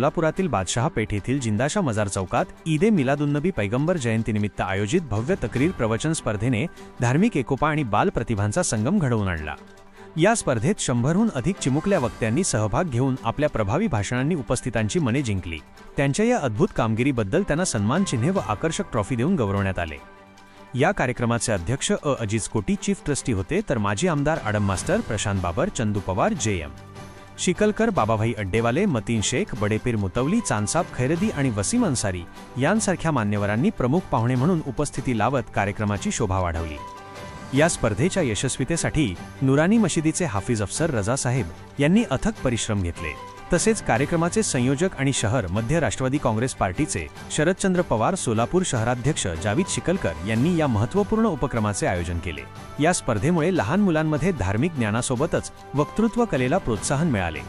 सोलापुरातील बादशहा पेठ येथील जिंदाशा मजार चौकात ईदे मिलादुन्नबी पैगंबर जयंतीनिमित्त आयोजित भव्य तकरीर प्रवचन स्पर्धेने धार्मिक एकोपा आणि बाल प्रतिभांचा संगम घडवून आणला। या स्पर्धेत 100हून अधिक चिमुकल्या वक्त्यांनी सहभाग घेऊन आपल्या प्रभावी भाषणांनी उपस्थितांची मने जिंकली। त्यांच्या या अद्भुत कामगिरीबद्दल त्यांना सन्मान चिन्हे व आकर्षक ट्रॉफी देऊन गौरवण्यात आले। या कार्यक्रमाचे अध्यक्ष अजिज कोटी चीफ ट्रस्टी होते, तर माजी आमदार आडम मास्टर, प्रशांत बाबर, चंदू पवार, जे.एम. शिकलकर, बाबाभाई अड्डेवाले, मतीन शेख, बडेपीर मुतवली, चांदसाब खैरदी आणि वसीम अन्सारी यांसारख्या मान्यवरांनी प्रमुख पाहुणे म्हणून उपस्थिती लावत कार्यक्रमाची शोभा वाढवली। या स्पर्धेच्या यशस्वीतेसाठी नुरानी मशिदीचे हाफिज अफसर रजा साहेब यांनी अथक परिश्रम घेतले। तसेच कार्यक्रमाचे संयोजक आणि शहर मध्य राष्ट्रवादी काँग्रेस पार्टीचे शरदचंद्र पवार, सोलापूर शहराध्यक्ष जावीद शिकलकर यांनी या महत्त्वपूर्ण उपक्रमाचे आयोजन केले। या स्पर्धेमुळे लहान मुलांमध्ये धार्मिक ज्ञानासोबतच वक्तृत्व कलेला प्रोत्साहन मिळाले।